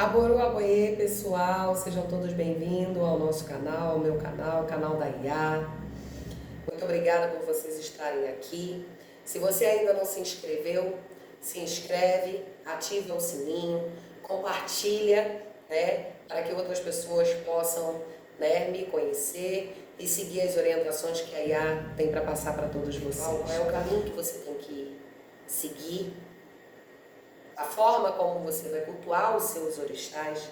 Aboru Aboê, pessoal, sejam todos bem-vindos ao nosso canal, ao meu canal, o canal da IA. Muito obrigada por vocês estarem aqui. Se você ainda não se inscreveu, se inscreve, ativa o sininho, compartilha, para que outras pessoas possam, me conhecer e seguir as orientações que a IA tem para passar para todos vocês. Qual é o caminho que você tem que seguir? A forma como você vai cultuar os seus orixás,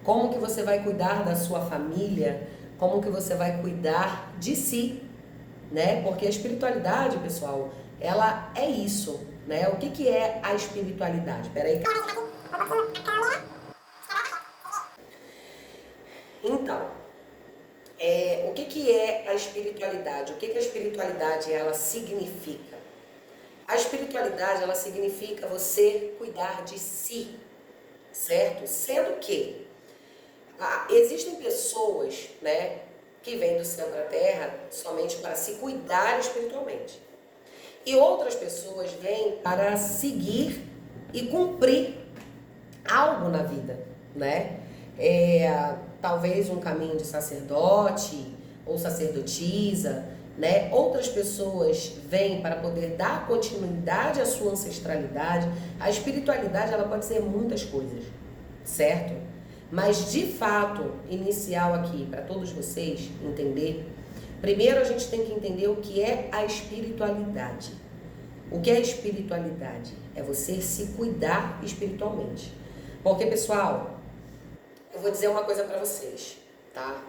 como que você vai cuidar da sua família, como que você vai cuidar de si, Porque a espiritualidade, pessoal, ela é isso, O que que é a espiritualidade? Peraí. Então, o que que é a espiritualidade? O que que a espiritualidade ela significa? A espiritualidade, ela significa você cuidar de si, certo? Sendo que existem pessoas, que vêm do céu para a terra somente para se cuidar espiritualmente. E outras pessoas vêm para seguir e cumprir algo na vida, Talvez um caminho de sacerdote ou sacerdotisa, Outras pessoas vêm para poder dar continuidade à sua ancestralidade. A espiritualidade, ela pode ser muitas coisas, certo? Mas de fato, inicial aqui para todos vocês entender, primeiro a gente tem que entender o que é a espiritualidade. O que é espiritualidade? É você se cuidar espiritualmente. Porque, pessoal, eu vou dizer uma coisa para vocês, tá?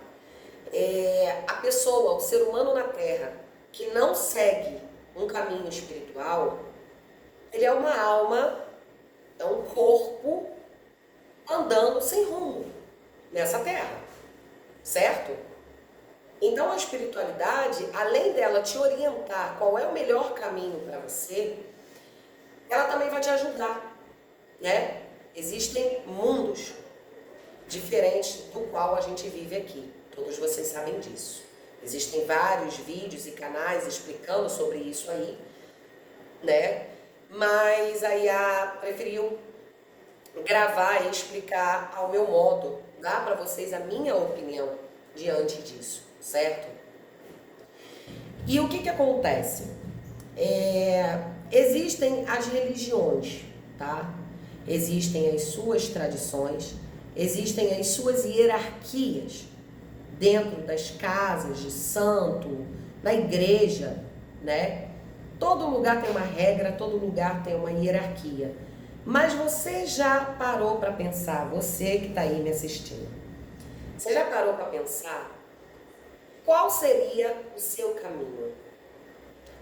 A pessoa, o ser humano na Terra, que não segue um caminho espiritual, ele é uma alma, é um corpo andando sem rumo nessa Terra, certo? Então a espiritualidade, além dela te orientar qual é o melhor caminho para você, ela também vai te ajudar, Existem mundos diferentes do qual a gente vive aqui. Todos vocês sabem disso. Existem vários vídeos e canais explicando sobre isso aí, Mas a IA preferiu gravar e explicar ao meu modo, dar para vocês a minha opinião diante disso, certo? E o que que acontece? Existem as religiões, tá? Existem as suas tradições, existem as suas hierarquias dentro das casas de santo, na igreja, Todo lugar tem uma regra, todo lugar tem uma hierarquia. Mas você já parou para pensar, você que está aí me assistindo, você já parou para pensar qual seria o seu caminho?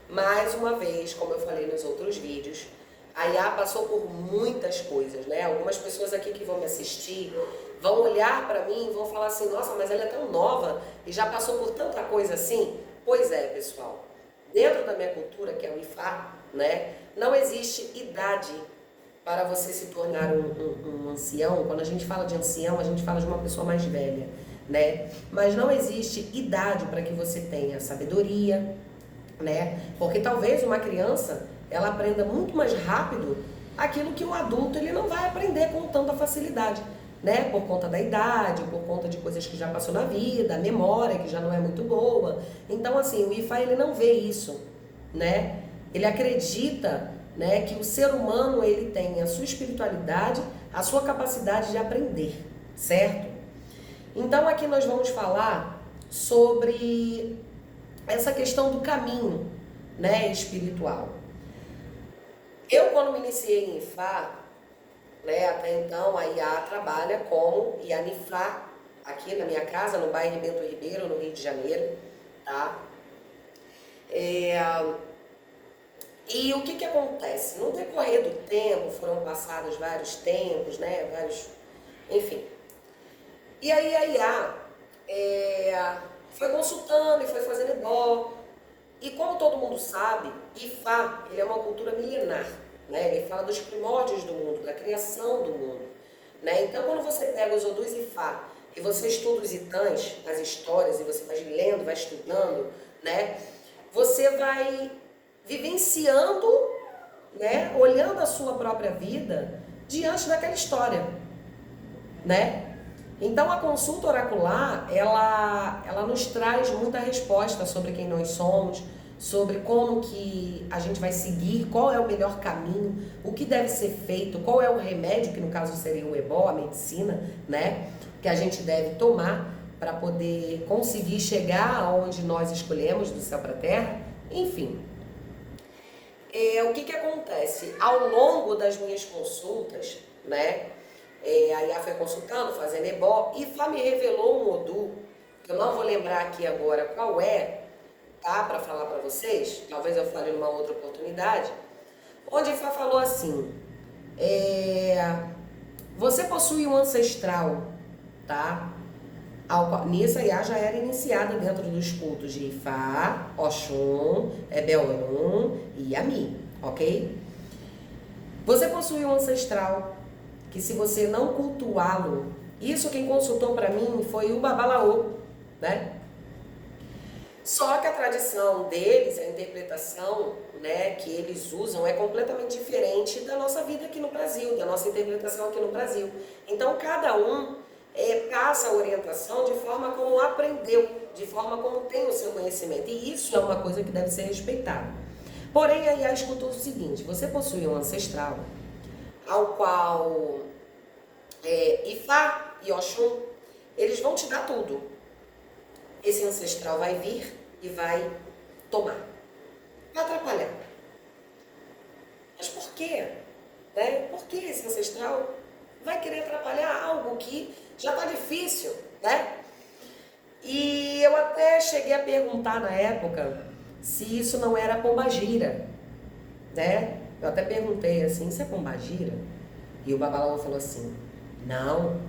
Mais uma vez, como eu falei nos outros vídeos, a IA passou por muitas coisas, Algumas pessoas aqui que vão me assistir vão olhar para mim e vão falar assim, nossa, mas ela é tão nova e já passou por tanta coisa assim. Pois é, pessoal, dentro da minha cultura, que é o Ifá, não existe idade para você se tornar um ancião. Quando a gente fala de ancião, a gente fala de uma pessoa mais velha, Mas não existe idade para que você tenha sabedoria, Porque talvez uma criança, ela aprenda muito mais rápido aquilo que um adulto ele não vai aprender com tanta facilidade, Por conta da idade, por conta de coisas que já passou na vida, a memória que já não é muito boa. Então, assim, o IFA ele não vê isso, Ele acredita, que o ser humano ele tem a sua espiritualidade, a sua capacidade de aprender, certo? Então, aqui nós vamos falar sobre essa questão do caminho, espiritual. Eu, quando me iniciei em Ifá, até então a IA trabalha como Ianifá, aqui na minha casa, no bairro Bento Ribeiro, no Rio de Janeiro, tá? E o que que acontece? No decorrer do tempo, foram passados vários tempos, enfim. E aí a IA foi consultando e foi fazendo ebó. E como todo mundo sabe, Ifá, ele é uma cultura milenar, Ele fala dos primórdios do mundo, da criação do mundo, Então, quando você pega os Odus Ifá e você estuda os Itãs, as histórias, e você vai lendo, vai estudando, Você vai vivenciando, olhando a sua própria vida diante daquela história, né? Então a consulta oracular, ela nos traz muita resposta sobre quem nós somos, sobre como que a gente vai seguir, qual é o melhor caminho, o que deve ser feito, qual é o remédio, que no caso seria o ebó, a medicina, né? Que a gente deve tomar para poder conseguir chegar aonde nós escolhemos, do céu para a terra, enfim. O que acontece? Ao longo das minhas consultas, né? A Iá foi consultando, fazendo ebó, e Fá me revelou um Odu, que eu não vou lembrar aqui agora qual é, tá? Para falar para vocês, talvez eu fale numa outra oportunidade, onde Fá falou assim, você possui um ancestral, tá? Nisso a Iá já era iniciada dentro dos cultos de Ifá, Oxum, Ebel-Orum e Yami, ok? Você possui um ancestral que, se você não cultuá-lo, isso quem consultou para mim foi o Babalaô, né? Só que a tradição deles, a interpretação, né, que eles usam é completamente diferente da nossa vida aqui no Brasil, da nossa interpretação aqui no Brasil. Então cada um passa a orientação de forma como aprendeu, de forma como tem o seu conhecimento. E isso é uma coisa que deve ser respeitada. Porém, a Iá escutou o seguinte: você possui um ancestral ao qual Ifá e Oxum, eles vão te dar tudo. Esse ancestral vai vir e vai tomar, vai atrapalhar. Mas por quê? Né? Por que esse ancestral vai querer atrapalhar algo que já está difícil, né? E eu até cheguei a perguntar na época se isso não era pombagira, né? Eu até perguntei assim, isso é pombagira? E o Babalaô falou assim, não,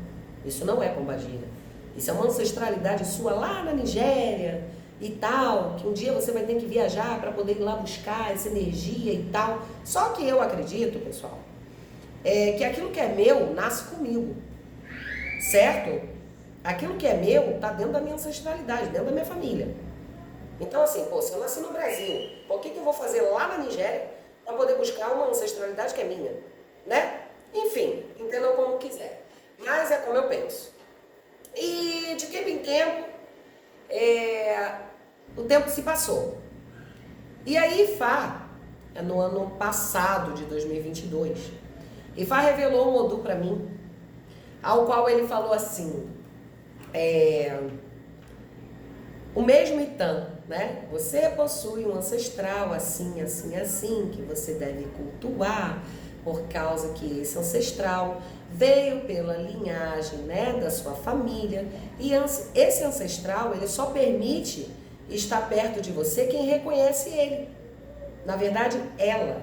isso não é pombagira. Isso é uma ancestralidade sua lá na Nigéria e tal, que um dia você vai ter que viajar para poder ir lá buscar essa energia e tal. Só que eu acredito, pessoal, que aquilo que é meu nasce comigo, certo? Aquilo que é meu está dentro da minha ancestralidade, dentro da minha família. Então assim, se eu nasci no Brasil, por que eu vou fazer lá na Nigéria para poder buscar uma ancestralidade que é minha, né? Enfim, entendam como quiser. Mas é como eu penso. E de tempo em tempo, o tempo se passou. E aí Ifá, no ano passado de 2022, Ifá revelou um Odu para mim, ao qual ele falou assim, o mesmo Itã, né? Você possui um ancestral assim, assim, assim, que você deve cultuar, por causa que esse ancestral veio pela linhagem, né, da sua família, e esse ancestral, ele só permite estar perto de você quem reconhece ele. Na verdade, ela.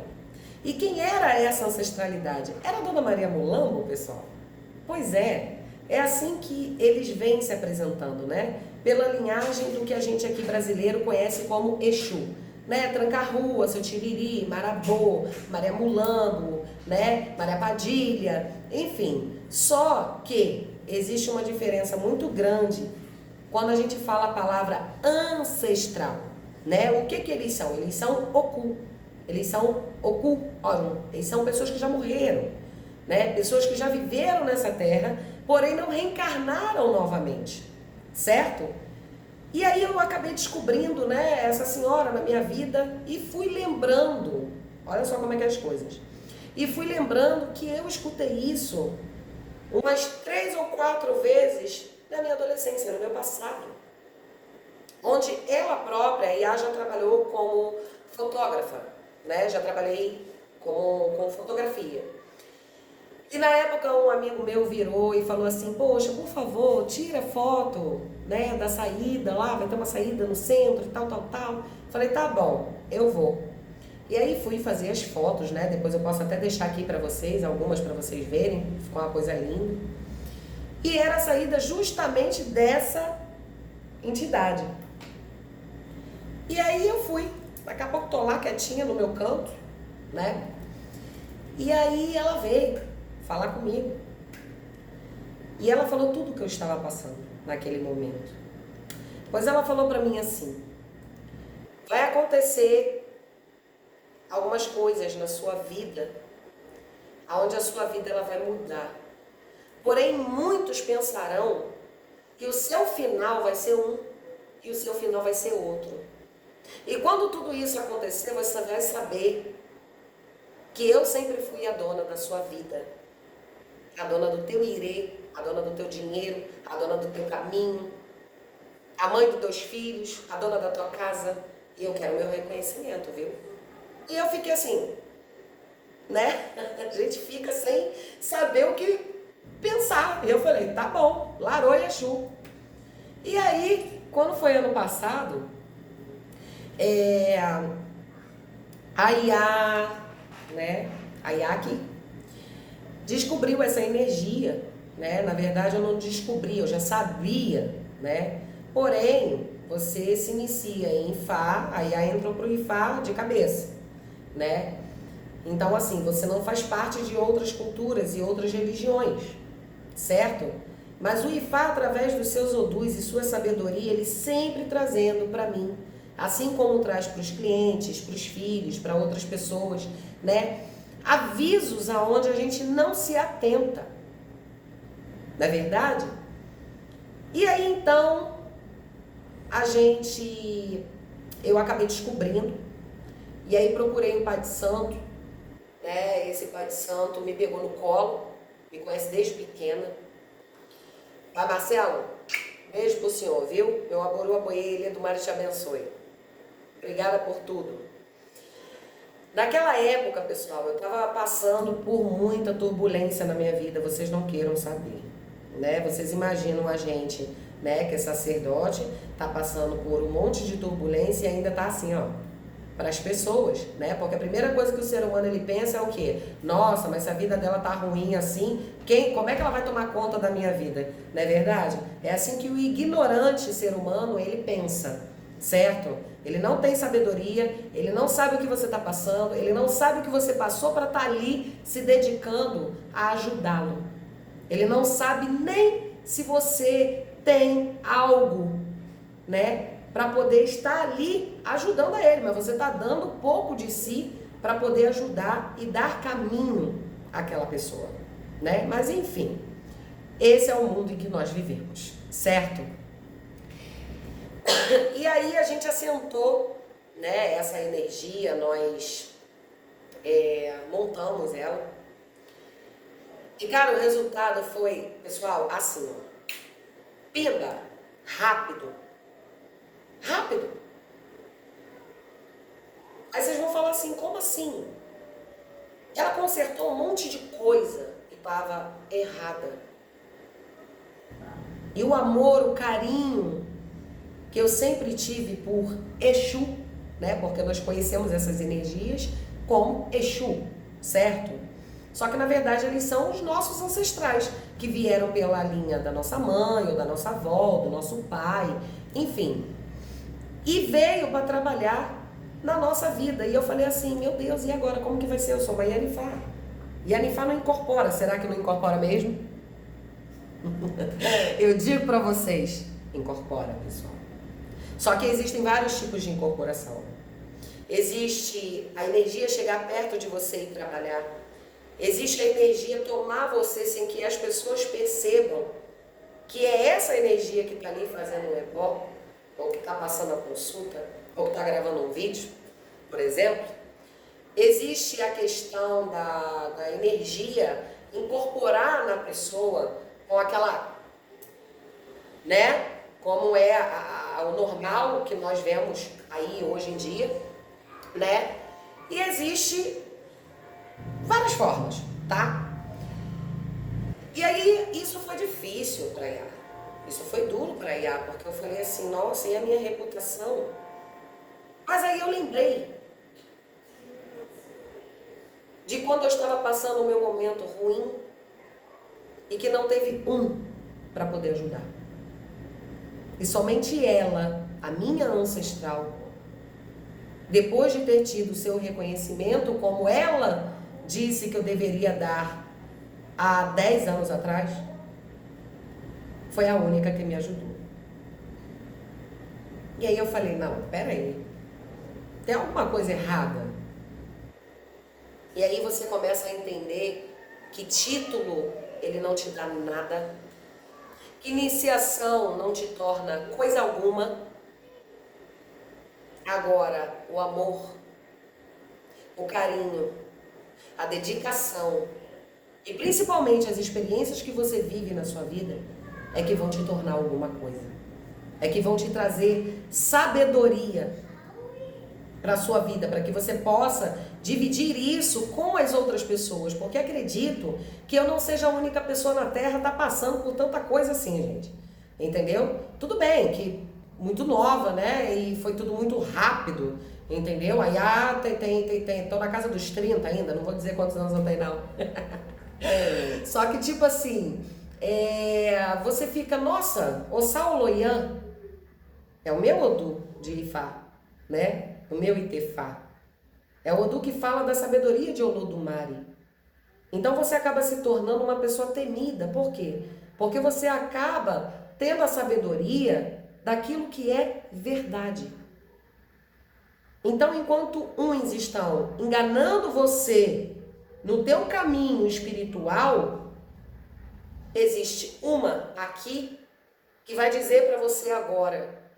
E quem era essa ancestralidade? Era a Dona Maria Mulambo, pessoal? Pois é assim que eles vêm se apresentando, né? Pela linhagem do que a gente aqui brasileiro conhece como Exu, né? Tranca-Rua, Seu Tiriri, Marabô, Maria Mulambo, né? Maria Padilha, enfim. Só que existe uma diferença muito grande quando a gente fala a palavra ancestral, né? O que eles são? Eles são Oku. Eles são Oku, eles são pessoas que já morreram, né? Pessoas que já viveram nessa terra, porém não reencarnaram novamente, certo? E aí eu acabei descobrindo, né, essa senhora na minha vida e fui lembrando, olha só como é que é as coisas, e fui lembrando que eu escutei isso umas 3 ou 4 vezes na minha adolescência, no meu passado, onde ela própria, a Iá, já trabalhou como fotógrafa, né? Já trabalhei com fotografia. E na época um amigo meu virou e falou assim, poxa, por favor, tira foto, né, da saída lá, vai ter uma saída no centro e tal, tal, tal. Falei, tá bom, eu vou. E aí fui fazer as fotos, né, depois eu posso até deixar aqui pra vocês, algumas pra vocês verem, ficou uma coisa linda. E era a saída justamente dessa entidade. E aí eu fui, daqui a pouco tô lá quietinha no meu canto, né, e aí ela veio falar comigo. E ela falou tudo o que eu estava passando naquele momento. Pois ela falou para mim assim, vai acontecer algumas coisas na sua vida, onde a sua vida ela vai mudar. Porém, muitos pensarão que o seu final vai ser um e o seu final vai ser outro. E quando tudo isso acontecer, você vai saber que eu sempre fui a dona da sua vida, a dona do teu irê, a dona do teu dinheiro, a dona do teu caminho, a mãe dos teus filhos, a dona da tua casa. E eu quero meu reconhecimento, viu? E eu fiquei assim, né? A gente fica sem saber o que pensar. E eu falei, tá bom, larou e Exu. E aí, quando foi ano passado, a Iá, né? A Iá que descobriu essa energia, né? Na verdade, eu não descobri, eu já sabia, né? Porém, você se inicia em Ifá, a Iá entrou pro Ifá de cabeça, né? Então, assim, você não faz parte de outras culturas e outras religiões, certo? Mas o Ifá, através dos seus odus e sua sabedoria, ele sempre trazendo para mim, assim como traz para os clientes, para os filhos, para outras pessoas, né? Avisos aonde a gente não se atenta, não é verdade? E aí, então, eu acabei descobrindo, e aí procurei um pai de santo, né? Esse pai de santo me pegou no colo, me conhece desde pequena. Pai Marcelo, beijo pro senhor, viu? Meu aboru aboelha do mar te abençoe. Obrigada por tudo. Naquela época, pessoal, eu estava passando por muita turbulência na minha vida, vocês não queiram saber, né? Vocês imaginam a gente, né, que é sacerdote, tá passando por um monte de turbulência e ainda tá assim, ó, para as pessoas, né? Porque a primeira coisa que o ser humano ele pensa é o quê? Nossa, mas se a vida dela tá ruim assim, como é que ela vai tomar conta da minha vida? Não é verdade? É assim que o ignorante ser humano, ele pensa, certo? Ele não tem sabedoria, ele não sabe o que você está passando, ele não sabe o que você passou para estar ali se dedicando a ajudá-lo. Ele não sabe nem se você tem algo, né, para poder estar ali ajudando a ele, mas você está dando pouco de si para poder ajudar e dar caminho àquela pessoa, né? Mas enfim, esse é o mundo em que nós vivemos, certo? E aí a gente assentou, né, essa energia, nós montamos ela. E cara, o resultado foi, pessoal, assim, ó, pimba, rápido. Rápido. Aí vocês vão falar assim, como assim? Ela consertou um monte de coisa que estava errada. E o amor, o carinho que eu sempre tive por Exu, né? Porque nós conhecemos essas energias como Exu, certo? Só que na verdade eles são os nossos ancestrais, que vieram pela linha da nossa mãe, ou da nossa avó, do nosso pai, enfim. E veio para trabalhar na nossa vida. E eu falei assim, meu Deus, e agora? Como que vai ser? Eu sou uma Yanifá. Yanifá não incorpora. Será que não incorpora mesmo? Eu digo para vocês, incorpora, pessoal. Só que existem vários tipos de incorporação. Existe a energia chegar perto de você e trabalhar. Existe a energia tomar você sem que as pessoas percebam que é essa energia que está ali fazendo um ebó, ou que está passando a consulta, ou que está gravando um vídeo, por exemplo. Existe a questão da energia incorporar na pessoa com aquela, né, como é o normal que nós vemos aí hoje em dia, né? E existe várias formas, tá? E aí isso foi difícil para Iá. Isso foi duro para Iá, porque eu falei assim, nossa, e a minha reputação? Mas aí eu lembrei de quando eu estava passando o meu momento ruim e que não teve um para poder ajudar. E somente ela, a minha ancestral, depois de ter tido o seu reconhecimento, como ela disse que eu deveria dar há 10 anos atrás, foi a única que me ajudou. E aí eu falei, não, peraí, tem alguma coisa errada? E aí você começa a entender que título ele não te dá nada. Que iniciação não te torna coisa alguma. Agora, o amor, o carinho, a dedicação e principalmente as experiências que você vive na sua vida é que vão te tornar alguma coisa. É que vão te trazer sabedoria para a sua vida, para que você possa dividir isso com as outras pessoas, porque acredito que eu não seja a única pessoa na Terra tá passando por tanta coisa assim, gente. Entendeu? Tudo bem que muito nova, né? E foi tudo muito rápido, entendeu? Aí tô na casa dos 30 ainda, não vou dizer quantos anos eu tenho não. Só que tipo assim, você fica, nossa, o Sauloyan é o meu Odu de Ifá, né? O meu Itefá. É o Odu que fala da sabedoria de Olodumare. Então você acaba se tornando uma pessoa temida. Por quê? Porque você acaba tendo a sabedoria daquilo que é verdade. Então, enquanto uns estão enganando você no teu caminho espiritual, existe uma aqui que vai dizer para você agora: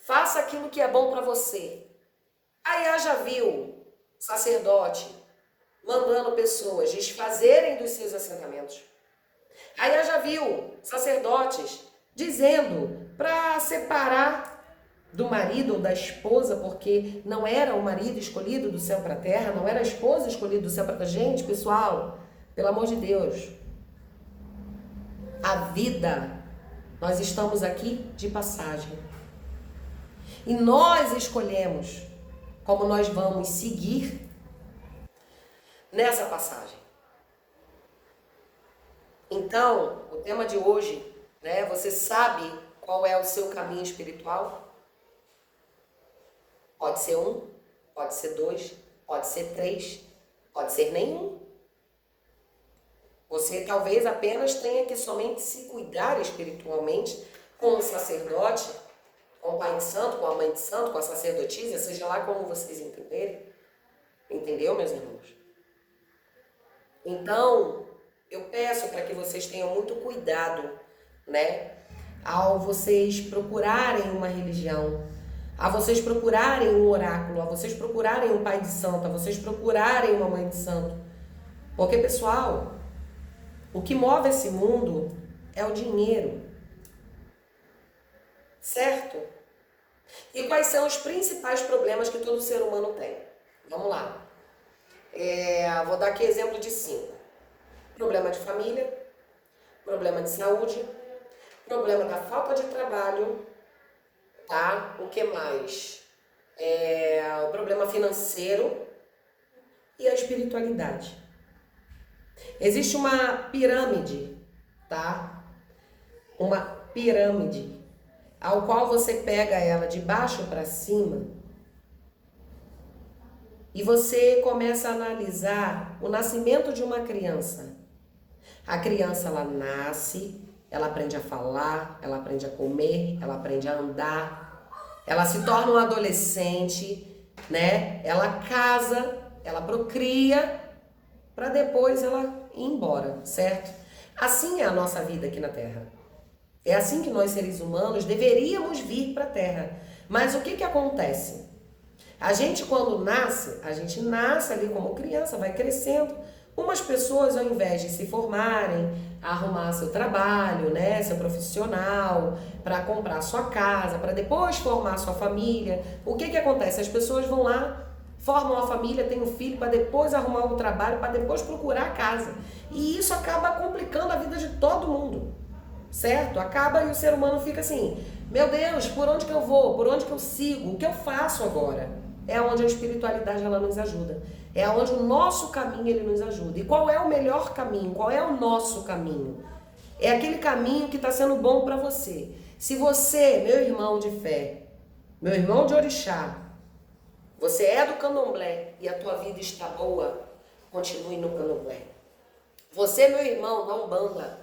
faça aquilo que é bom para você. Aí já viu sacerdote mandando pessoas desfazerem dos seus assentamentos. Aí já viu sacerdotes dizendo para separar do marido ou da esposa, porque não era o marido escolhido do céu para a terra, não era a esposa escolhida do céu para a terra. Gente, pessoal, pelo amor de Deus, a vida, nós estamos aqui de passagem. E nós escolhemos como nós vamos seguir nessa passagem. Então, o tema de hoje, né? Você sabe qual é o seu caminho espiritual? Pode ser um, pode ser dois, pode ser três, pode ser nenhum. Você talvez apenas tenha que somente se cuidar espiritualmente com o sacerdote, com o pai de santo, com a mãe de santo, com a sacerdotisa, seja lá como vocês entenderem. Entendeu, meus irmãos? Então, eu peço para que vocês tenham muito cuidado, né? Ao vocês procurarem uma religião, a vocês procurarem um oráculo, a vocês procurarem um pai de santo, a vocês procurarem uma mãe de santo. Porque, pessoal, o que move esse mundo é o dinheiro. Certo? E quais são os principais problemas que todo ser humano tem? Vamos lá. Vou dar aqui exemplo de 5. Problema de família, problema de saúde, problema da falta de trabalho, tá? O que mais? O problema financeiro e a espiritualidade. Existe uma pirâmide, tá? Uma pirâmide, ao qual você pega ela de baixo para cima e você começa a analisar o nascimento de uma criança. A criança, ela nasce, ela aprende a falar, ela aprende a comer, ela aprende a andar, ela se torna um adolescente, né? Ela casa, ela procria, para depois ela ir embora, certo? Assim é a nossa vida aqui na Terra. É assim que nós, seres humanos, deveríamos vir para a Terra. Mas o que acontece? A gente, quando nasce, a gente nasce ali como criança, vai crescendo. Umas pessoas, ao invés de se formarem, arrumar seu trabalho, né, seu profissional, para comprar sua casa, para depois formar sua família, o que acontece? As pessoas vão lá, formam a família, têm um filho, para depois arrumar o trabalho, para depois procurar a casa. E isso acaba complicando a vida de todo mundo, certo? Acaba e o ser humano fica assim, meu Deus, por onde que eu vou? Por onde que eu sigo? O que eu faço agora? É onde a espiritualidade ela nos ajuda. É onde o nosso caminho ele nos ajuda. E qual é o melhor caminho? Qual é o nosso caminho? É aquele caminho que está sendo bom para você. Se você, meu irmão de fé, meu irmão de orixá, você é do candomblé e a tua vida está boa, continue no candomblé. Você, meu irmão da Umbanda,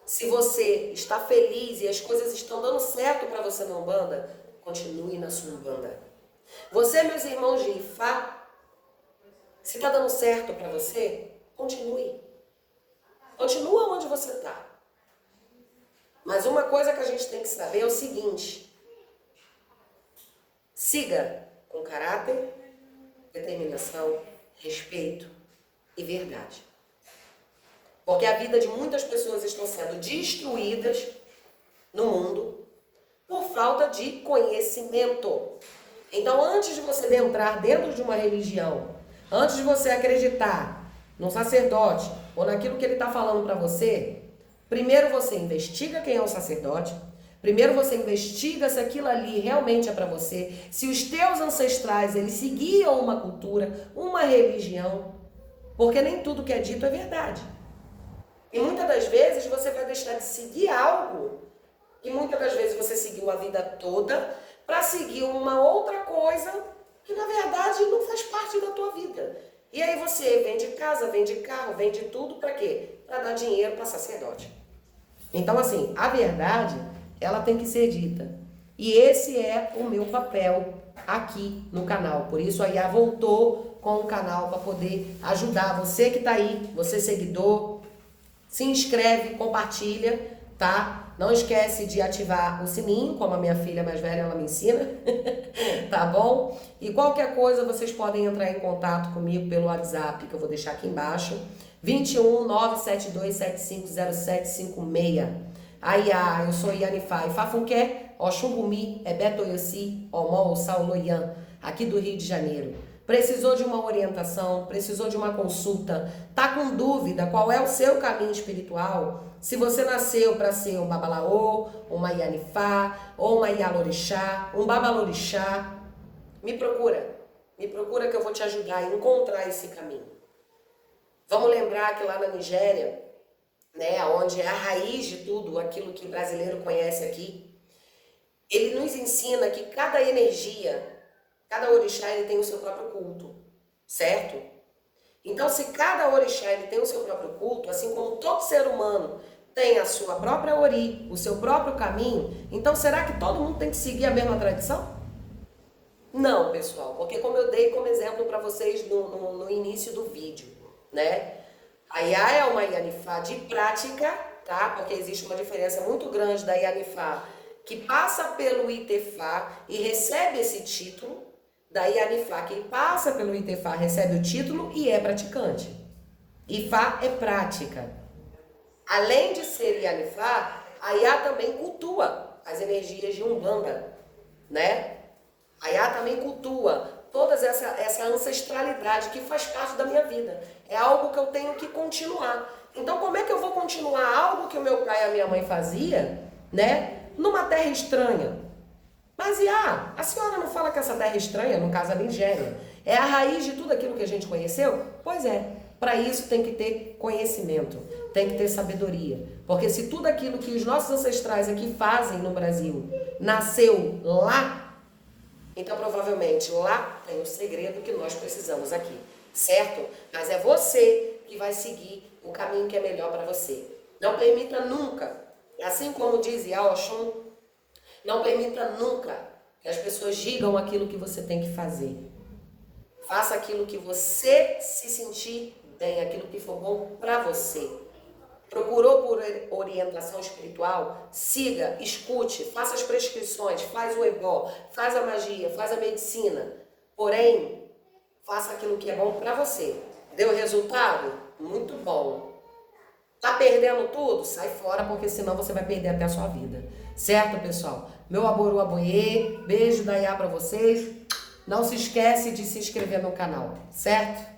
se você está feliz e as coisas estão dando certo para você na Umbanda, continue na sua Umbanda. Você, meus irmãos de Ifá, se está dando certo para você, continue. Continua onde você está. Mas uma coisa que a gente tem que saber é o seguinte: siga com caráter, determinação, respeito e verdade. Porque a vida de muitas pessoas estão sendo destruídas no mundo por falta de conhecimento. Então, antes de você entrar dentro de uma religião, antes de você acreditar num sacerdote ou naquilo que ele está falando para você, primeiro você investiga quem é o sacerdote, primeiro você investiga se aquilo ali realmente é para você, se os teus ancestrais eles seguiam uma cultura, uma religião, porque nem tudo que é dito é verdade. E muitas das vezes você vai deixar de seguir algo que muitas das vezes você seguiu a vida toda para seguir uma outra coisa que na verdade não faz parte da tua vida. E aí você vende casa, vende carro, vende tudo para quê? Para dar dinheiro para sacerdote. Então assim, a verdade, ela tem que ser dita. E esse é o meu papel aqui no canal. Por isso a IA voltou com o canal para poder ajudar você que está aí, você seguidor. Se inscreve, compartilha, tá? Não esquece de ativar o sininho, como a minha filha mais velha, ela me ensina, tá bom? E qualquer coisa, vocês podem entrar em contato comigo pelo WhatsApp, que eu vou deixar aqui embaixo, 21 972 750756. Aí, eu sou Yanifá, Fafunqué, Oxumbumi, Ebetoyossi, Omol, Sauloyan, aqui do Rio de Janeiro. Precisou de uma orientação, precisou de uma consulta, tá com dúvida qual é o seu caminho espiritual? Se você nasceu para ser um babalaô, uma Yanifá, ou uma Yalorixá, um babalorixá, me procura que eu vou te ajudar a encontrar esse caminho. Vamos lembrar que lá na Nigéria, né, onde é a raiz de tudo, aquilo que o brasileiro conhece aqui, ele nos ensina que cada energia, cada orixá ele tem o seu próprio culto, certo? Então, se cada orixá ele tem o seu próprio culto, assim como todo ser humano tem a sua própria ori, o seu próprio caminho, então será que todo mundo tem que seguir a mesma tradição? Não, pessoal, porque como eu dei como exemplo para vocês no início do vídeo, né? A Iá é uma Yanifá de prática, tá? Porque existe uma diferença muito grande da Yanifá que passa pelo Itefá e recebe esse título, da Yanifá que passa pelo Itefá, recebe o título e é praticante. Ifá é prática. Além de ser Yanifá, a Iá também cultua as energias de Umbanda, né? A Iá também cultua toda essa ancestralidade que faz parte da minha vida. É algo que eu tenho que continuar. Então, como é que eu vou continuar algo que o meu pai e a minha mãe fazia, né? Numa terra estranha? Mas, Iá, a senhora não fala que essa terra estranha, no caso a Nigéria, é a raiz de tudo aquilo que a gente conheceu? Pois é. Para isso tem que ter conhecimento, tem que ter sabedoria. Porque se tudo aquilo que os nossos ancestrais aqui fazem no Brasil nasceu lá, então provavelmente lá tem o segredo que nós precisamos aqui, certo? Mas é você que vai seguir o caminho que é melhor para você. Não permita nunca, assim como diz Oxum, não permita nunca que as pessoas digam aquilo que você tem que fazer. Faça aquilo que você se sentir bem, aquilo que for bom para você. Procurou por orientação espiritual? Siga, escute, faça as prescrições, faz o ebó, faz a magia, faz a medicina. Porém, faça aquilo que é bom para você. Deu resultado? Muito bom. Tá perdendo tudo? Sai fora, porque senão você vai perder até a sua vida. Certo, pessoal? Meu aboru aboiê, beijo da Iá para vocês. Não se esquece de se inscrever no canal, certo?